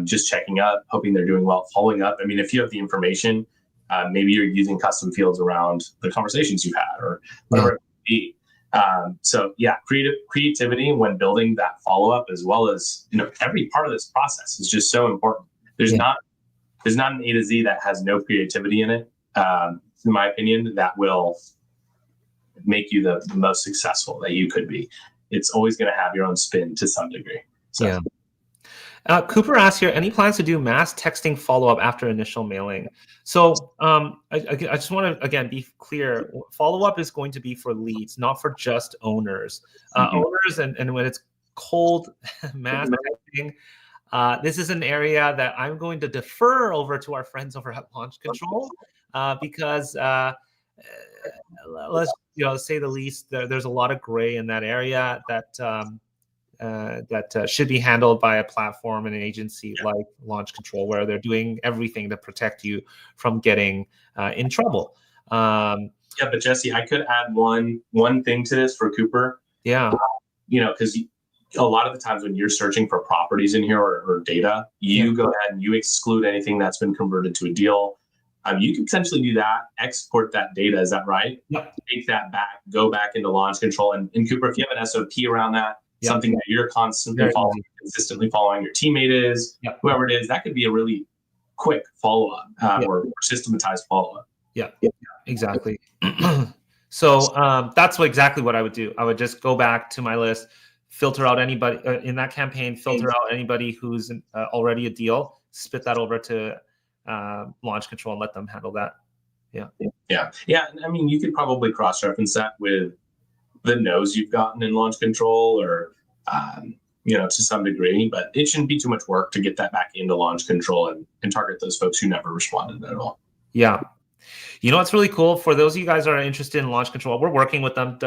just checking up, hoping they're doing well, following up. If you have the information, maybe you're using custom fields around the conversations you had or whatever it may be. So yeah, creativity when building that follow-up, as well as every part of this process is just so important. There's not an A to Z that has no creativity in it. In my opinion, that will make you the most successful that you could be. It's always going to have your own spin to some degree. So. Yeah. Cooper asks here, any plans to do mass texting follow-up after initial mailing? So I just want to, again, be clear. Follow-up is going to be for leads, not for just owners. Owners, and when it's cold mass texting, this is an area that I'm going to defer over to our friends over at Launch Control because let's say the least, there's a lot of gray in that area that should be handled by a platform and an agency like Launch Control, where they're doing everything to protect you from getting in trouble. Yeah, but Jesse, I could add one thing to this for Cooper. Yeah. Because a lot of the times when you're searching for properties in here or data, you go ahead and you exclude anything that's been converted to a deal. You can potentially do that, export that data. Is that right? Yep. Take that back, go back into Launch Control. And Cooper, if you have an SOP around that, something that you're constantly following, consistently following, your teammate is, whoever it is, that could be a really quick follow-up or systematized follow-up. Yeah, exactly. So that's exactly what I would do. I would just go back to my list, filter out anybody in that campaign, filter out anybody who's already a deal, spit that over to Launch Control and let them handle that. Yeah. I mean, you could probably cross-reference that with the no's you've gotten in Launch Control or, to some degree, but it shouldn't be too much work to get that back into Launch Control and target those folks who never responded at all. Yeah. What's really cool for those of you guys that are interested in Launch Control, we're working with them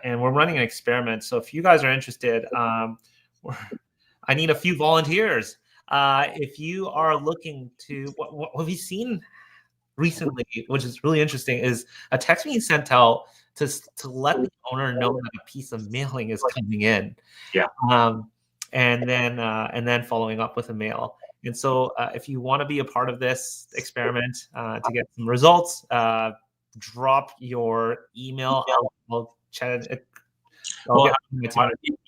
and we're running an experiment. So if you guys are interested, I need a few volunteers. If you are looking to, what we've seen recently, which is really interesting, is a text being sent out to let the owner know that a piece of mailing is coming in. Yeah. And then following up with a mail. And so if you want to be a part of this experiment to get some results, drop your email. I'll chat it.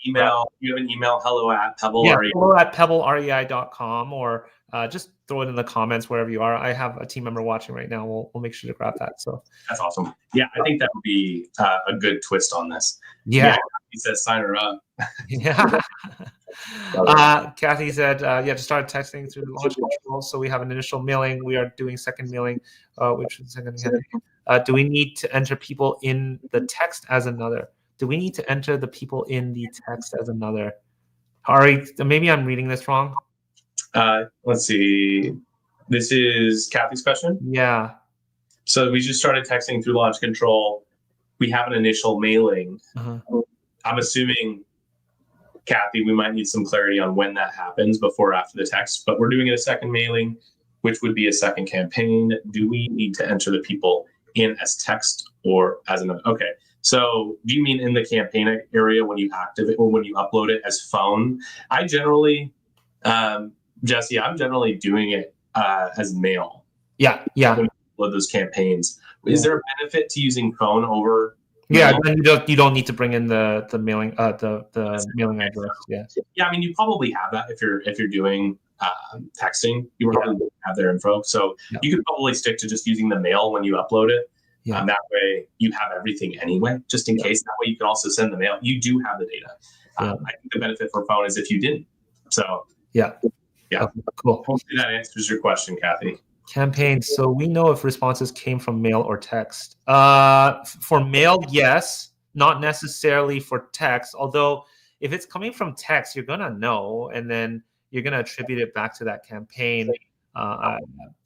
Email. You have an email, hello@Pebble. hello@pebblerei.com, or just throw it in the comments wherever you are. I have a team member watching right now. We'll make sure to grab that. So that's awesome. Yeah, I think that would be a good twist on this. Yeah. He says sign her up. Yeah. Kathy said, just start texting through Launch Control. So we have an initial mailing. We are doing second mailing, which is second. Do we need to enter people in the text as another? Do we need to enter the people in the text as another? Ari, maybe I'm reading this wrong. Let's see. This is Kathy's question. Yeah. So we just started texting through Launch Control. We have an initial mailing. I'm assuming, Kathy, we might need some clarity on when that happens, before or after the text, but we're doing it a second mailing, which would be a second campaign. Do we need to enter the people in as text or as another? Okay. So do you mean in the campaign area when you activate or when you upload it as phone? I generally, Jesse, I'm generally doing it as mail. Yeah. When you upload those campaigns. Is there a benefit to using phone over? Yeah, then you don't need to bring in the mailing the mailing address. Yeah, I mean, you probably have that if you're doing texting. You probably have their info, so you could probably stick to just using the mail when you upload it. That way you have everything anyway, just in case. That way you can also send the mail. You do have the data. I think the benefit for phone is if you didn't. So yeah, okay, cool. Hopefully that answers your question, Kathy. Campaigns. So we know if responses came from mail or text. For mail, yes, not necessarily for text. Although if it's coming from text, you're gonna know, and then you're gonna attribute it back to that campaign.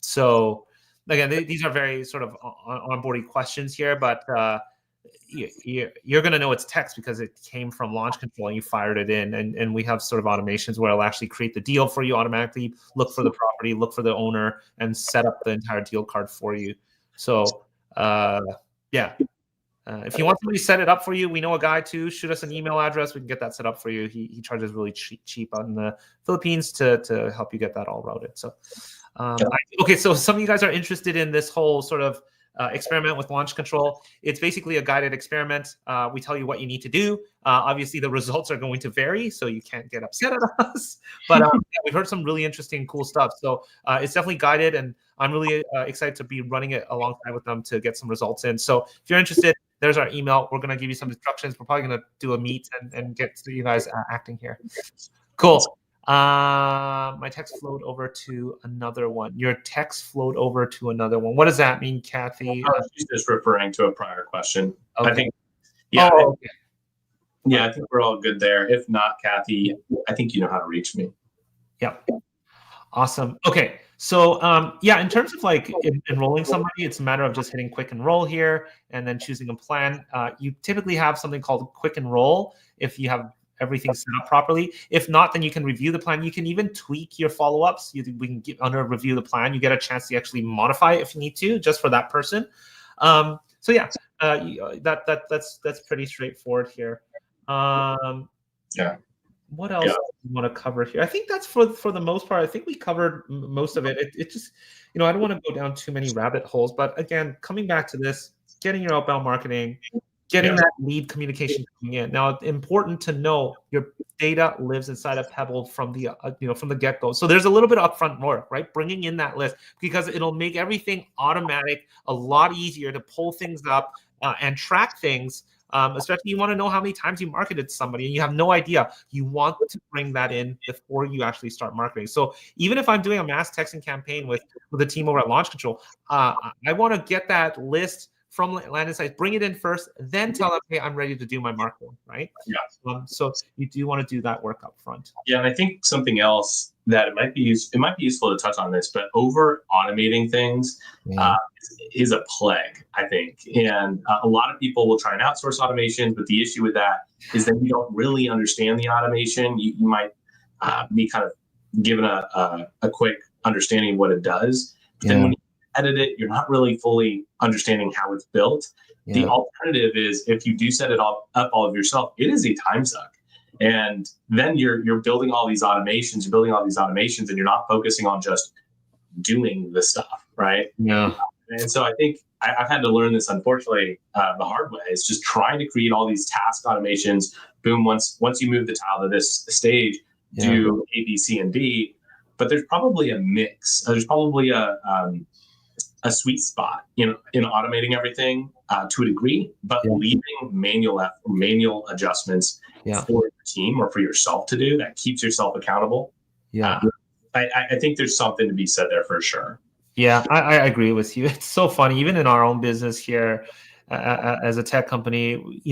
So again, these are very sort of onboarding questions here, but you're going to know it's text because it came from Launch Control and you fired it in. And we have sort of automations where it'll actually create the deal for you automatically, look for the property, look for the owner, and set up the entire deal card for you. So, if you want somebody to set it up for you, we know a guy too. Shoot us an email address. We can get that set up for you. He charges really cheap out in the Philippines to help you get that all routed. So, okay, so some of you guys are interested in this whole sort of experiment with Launch Control. It's basically a guided experiment. We tell you what you need to do. Obviously, the results are going to vary, so you can't get upset at us. But we've heard some really interesting, cool stuff. So it's definitely guided, and I'm really excited to be running it alongside with them to get some results in. So if you're interested, there's our email. We're going to give you some instructions. We're probably going to do a meet and get you guys acting here. Cool. My text flowed over to another one. Your text flowed over to another one. What does that mean, Kathy? She's just referring to a prior question. Okay. I think, okay. Yeah, I think we're all good there. If not, Kathy, I think you know how to reach me. Yep. Awesome. Okay. So yeah, in terms of like enrolling somebody, it's a matter of just hitting quick enroll here and then choosing a plan. You typically have something called quick enroll if you have everything set up properly. If not, then you can review the plan. You can even tweak your follow-ups. We can get under review the plan. You get a chance to actually modify it if you need to, just for that person. So yeah, that's pretty straightforward here. Yeah. What else do you want to cover here? I think that's for the most part. I think we covered most of it. It just, I don't want to go down too many rabbit holes. But again, coming back to this, getting your outbound marketing, getting that lead communication coming in. Now, it's important to know your data lives inside of Pebble from the from the get-go. So there's a little bit of upfront work, right? Bringing in that list, because it'll make everything automatic, a lot easier to pull things up and track things. Especially you want to know how many times you marketed somebody and you have no idea. You want to bring that in before you actually start marketing. So even if I'm doing a mass texting campaign with the team over at Launch Control, I want to get that list from Land Insights, bring it in first, then tell them, hey, I'm ready to do my marketing, right? Yeah. So you do want to do that work up front. Yeah, and I think something else that it might be useful to touch on this, but over automating things is a plague, I think. And a lot of people will try and outsource automation, but the issue with that is that you don't really understand the automation. You might be kind of given a quick understanding of what it does, but then when you edit it, you're not really fully understanding how it's built. The alternative is, if you do set it all up all of yourself, it is a time suck. And then you're building all these automations, and you're not focusing on just doing the stuff, right? Yeah. And so I think I've had to learn this, unfortunately, the hard way. It's just trying to create all these task automations. Boom, once you move the tile to this stage, do A, B, C, and D. But there's probably a mix. There's probably a sweet spot in automating everything to a degree, but leaving manual adjustments for your team or for yourself to do that keeps yourself accountable. I think there's something to be said there for sure. Yeah, I agree with you. It's so funny, even in our own business here, as a tech company,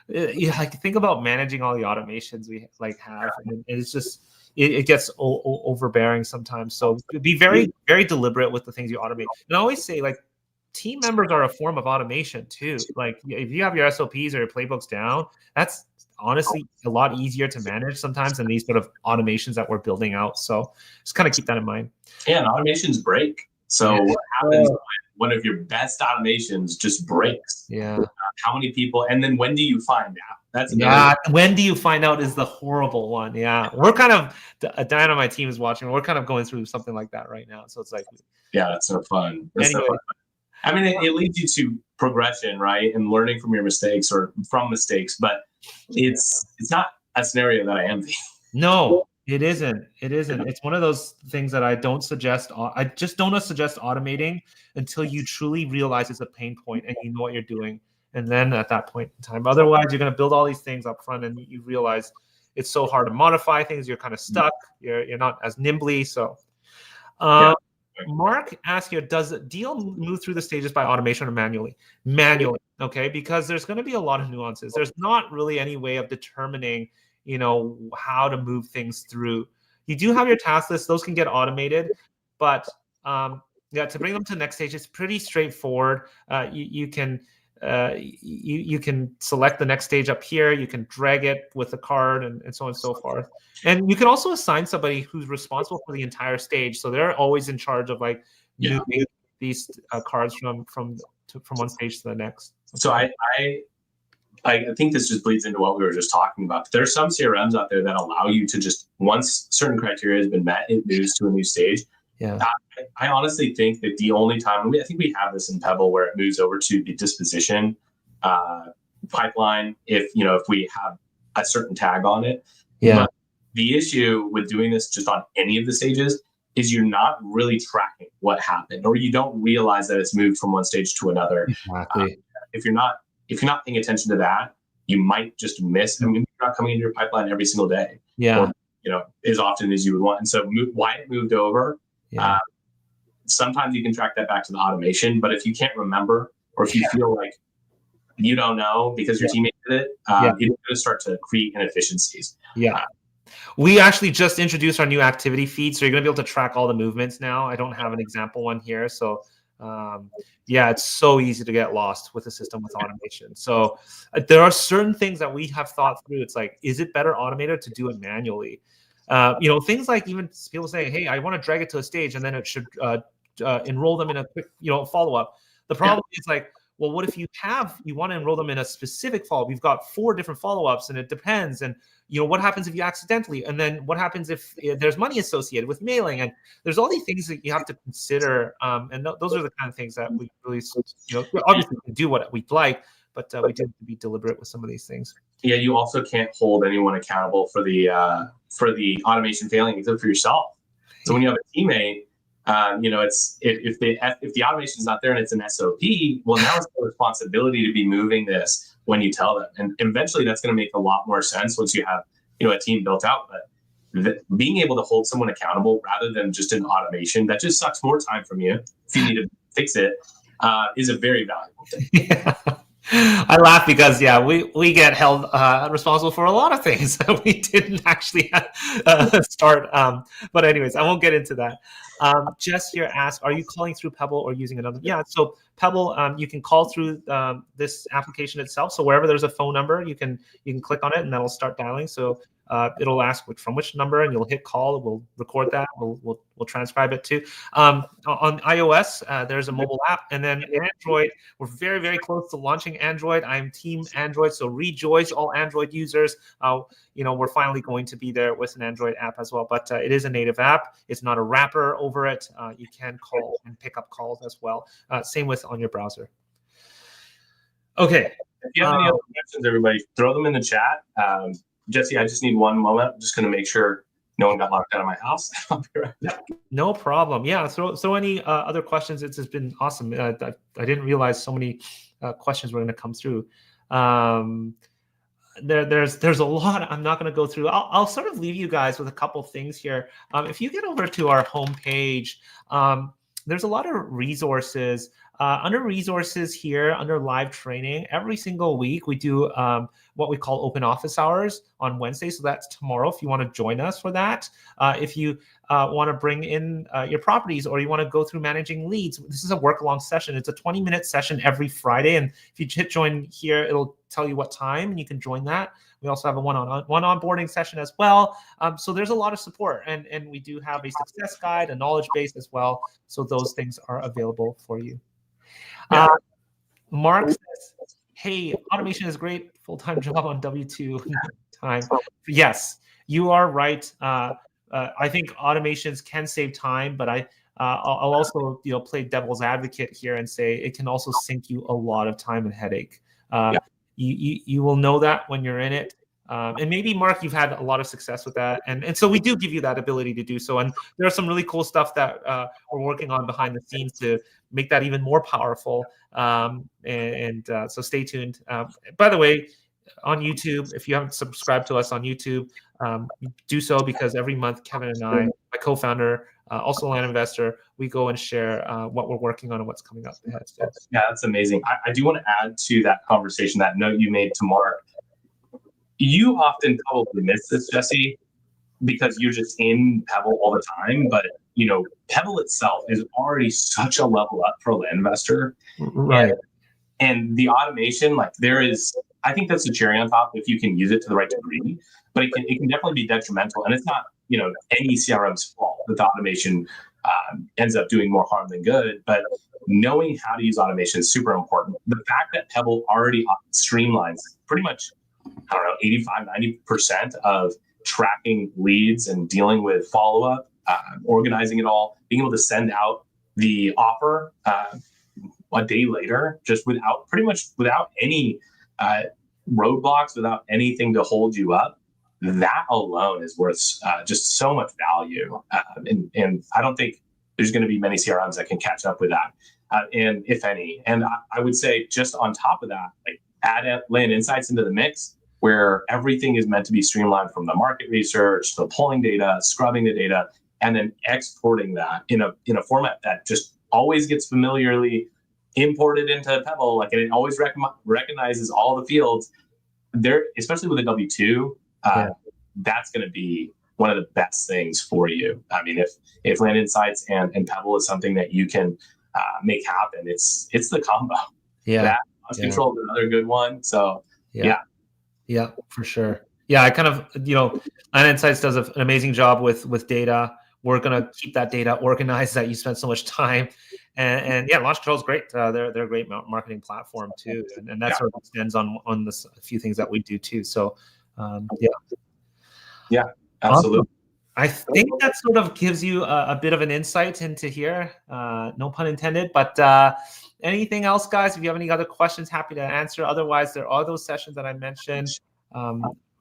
like think about managing all the automations we have, and it's just it gets overbearing sometimes. So be very, very deliberate with the things you automate. And I always say, like, team members are a form of automation too. Like, if you have your SOPs or your playbooks down, that's honestly a lot easier to manage sometimes than these sort of automations that we're building out. So just kind of keep that in mind. Yeah, and automations break. So what happens when one of your best automations just breaks? How many people? And then when do you find out? That's when do you find out is the horrible one. We're kind of, Diana on my team is watching. We're kind of going through something like that right now. So it's like, that's no fun. I mean, it leads you to progression, right? And learning from your mistakes or from mistakes, but it's not a scenario that I envy. No, it isn't. It's one of those things that I don't suggest. I just don't suggest automating until you truly realize it's a pain point and you know what you're doing. And then at that point in time, otherwise you're going to build all these things up front and you realize it's so hard to modify things. You're kind of stuck. You're not as nimbly. So, Mark asked here, does a deal move through the stages by automation or manually? Manually, okay, because there's going to be a lot of nuances. There's not really any way of determining, how to move things through. You do have your task list; those can get automated, but to bring them to the next stage, it's pretty straightforward. You can select the next stage up here. You can drag it with a card and so on and so forth. And you can also assign somebody who's responsible for the entire stage. So they're always in charge of moving these cards from one stage to the next. So I think this just bleeds into what we were just talking about. There are some CRMs out there that allow you to just, once certain criteria has been met, it moves to a new stage. I honestly think that the only time, I think we have this in Pebble, where it moves over to the disposition pipeline if we have a certain tag on it. But the issue with doing this just on any of the stages is you're not really tracking what happened, or you don't realize that it's moved from one stage to another. Exactly. If you're not paying attention to that, you might just miss. I mean, you're not coming into your pipeline every single day, or as often as you would want. And so why it moved over. Sometimes you can track that back to the automation, but if you can't remember, or if you feel like you don't know because your teammate did it, it's going to start to create inefficiencies. We actually just introduced our new activity feed, so you're going to be able to track all the movements now. I don't have an example one here, so yeah, it's so easy to get lost with a system with automation. So there are certain things that we have thought through. It's like, is it better automated to do it manually? Things like even people saying, "Hey, I want to drag it to a stage, and then it should enroll them in a quick, follow up." The problem is like, well, what if you want to enroll them in a specific follow-up? You've got 4 different follow-ups, and it depends. And what happens if you accidentally? And then what happens if there's money associated with mailing? And there's all these things that you have to consider. And those are the kind of things that we really, obviously we can do what we'd like, but we do have to be deliberate with some of these things. Yeah, you also can't hold anyone accountable for the automation failing except for yourself. So when you have a teammate, it's if the automation is not there and it's an SOP, well, now it's the responsibility to be moving this when you tell them, and eventually that's going to make a lot more sense once you have a team built out. But being able to hold someone accountable rather than just an automation that just sucks more time from you if you need to fix it is a very valuable thing. Yeah. I laugh because we get held responsible for a lot of things that we didn't actually start. But anyways, I won't get into that. Jess here asks, are you calling through Pebble or using another? Yeah, so Pebble, you can call through this application itself. So wherever there's a phone number, you can click on it and that'll start dialing. So it'll ask from which number, and you'll hit call. We'll record that. We'll transcribe it too. On iOS, there's a mobile app, and then Android. We're very, very close to launching Android. I'm team Android, so rejoice all Android users. We're finally going to be there with an Android app as well. But it is a native app. It's not a wrapper over it. You can call and pick up calls as well. Same with on your browser. Okay. If you have any other questions, everybody, throw them in the chat. Jesse, I just need one moment. I'm just going to make sure no one got locked out of my house. I'll be right back. No problem. Yeah. So any other questions? It's just been awesome. I didn't realize so many questions were going to come through. There's a lot. I'm not going to go through. I'll sort of leave you guys with a couple things here. If you get over to our homepage, there's a lot of resources. Under resources here, under live training, every single week we do what we call open office hours on Wednesday. So that's tomorrow if you want to join us for that. If you want to bring in your properties, or you want to go through managing leads, this is a work-along session. It's a 20-minute session every Friday. And if you hit join here, it'll tell you what time and you can join that. We also have a one onboarding session as well. So there's a lot of support, and we do have a success guide, a knowledge base as well. So those things are available for you. Mark says, hey, automation is great, full-time job on W-2 time. Yes, you are right. I think automations can save time, but I'll also play devil's advocate here and say it can also sink you a lot of time and headache. You will know that when you're in it. And maybe, Mark, you've had a lot of success with that. And so we do give you that ability to do so. And there are some really cool stuff that we're working on behind the scenes to make that even more powerful. So stay tuned. By the way, on YouTube, if you haven't subscribed to us on YouTube, do so, because every month, Kevin and I, my co-founder, also a land investor, we go and share what we're working on and what's coming up ahead. So. Yeah, that's amazing. I do want to add to that conversation, that note you made to Mark. You often probably miss this, Jesse, because you're just in Pebble all the time. But Pebble itself is already such a level up for a land investor, right? And the automation, I think that's the cherry on top if you can use it to the right degree. But it can definitely be detrimental, and it's not any CRM's fault that the automation ends up doing more harm than good. But knowing how to use automation is super important. The fact that Pebble already streamlines pretty much, 85-90% of tracking leads and dealing with follow-up, organizing it all, being able to send out the offer a day later, just without any roadblocks, without anything to hold you up. That alone is worth just so much value. And I don't think there's going to be many CRMs that can catch up with that, and if any. And I would say, just on top of that, add land insights into the mix, where everything is meant to be streamlined, from the market research, the pulling data, scrubbing the data, and then exporting that in a format that just always gets familiarly imported into Pebble, and it always recognizes all the fields there, especially with a W-2. that's going to be one of the best things for you. I mean, if Land Insights and Pebble is something that you can make happen, it's the combo. Yeah. That launch control is another good one. So yeah, for sure. Yeah, I kind of, Land Insights does an amazing job with data. We're gonna keep that data organized that you spend so much time, and yeah, Launch Control is great. They're a great marketing platform too, and that sort of extends on a few things that we do too. So, yeah, absolutely. Awesome. I think that sort of gives you a bit of an insight into here. No pun intended, but anything else, guys? If you have any other questions, happy to answer. Otherwise, there are those sessions that I mentioned.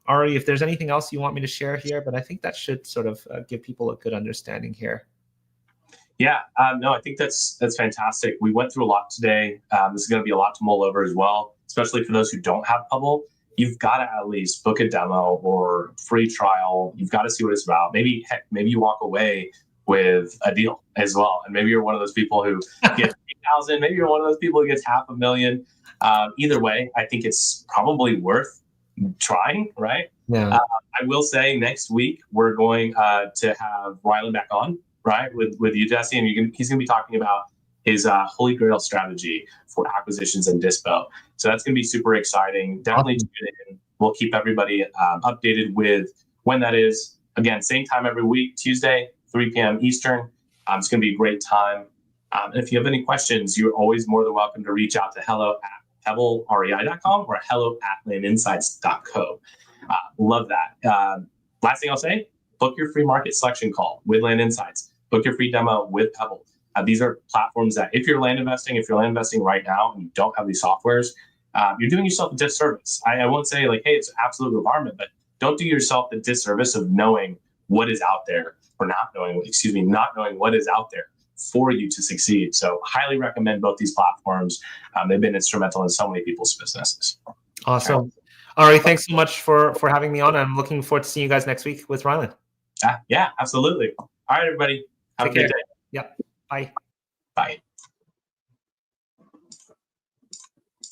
Ari, if there's anything else you want me to share here, but I think that should sort of give people a good understanding here. Yeah, no, I think that's fantastic. We went through a lot today. This is going to be a lot to mull over as well, especially for those who don't have Pebble. You've got to at least book a demo or free trial. You've got to see what it's about. Maybe you walk away with a deal as well. And maybe you're one of those people who gets 8,000. Maybe you're one of those people who gets $500,000. Either way, I think it's probably worth trying, right? Yeah. I will say next week we're going to have Rylan back on, right, with you, Jesse, and he's going to be talking about his holy grail strategy for acquisitions and dispo. So that's going to be super exciting. Definitely tune in. We'll keep everybody updated with when that is. Again, same time every week, Tuesday, 3 p.m. Eastern. It's going to be a great time. And if you have any questions, you're always more than welcome to reach out to hello@pebblerei.com or hello@landinsights.co. Love that. Last thing I'll say, book your free market selection call with Land Insights. Book your free demo with Pebble. These are platforms that if you're land investing right now and you don't have these softwares, you're doing yourself a disservice. I won't say like, hey, it's an absolute requirement, but don't do yourself the disservice of knowing what is out there or not knowing what is out there for you to succeed. So highly recommend both these platforms. They've been instrumental in so many people's businesses. Awesome. All right. Thanks so much for having me on. I'm looking forward to seeing you guys next week with Rylan. Yeah, absolutely. All right, everybody. Have a good day. Yep. Bye. Bye.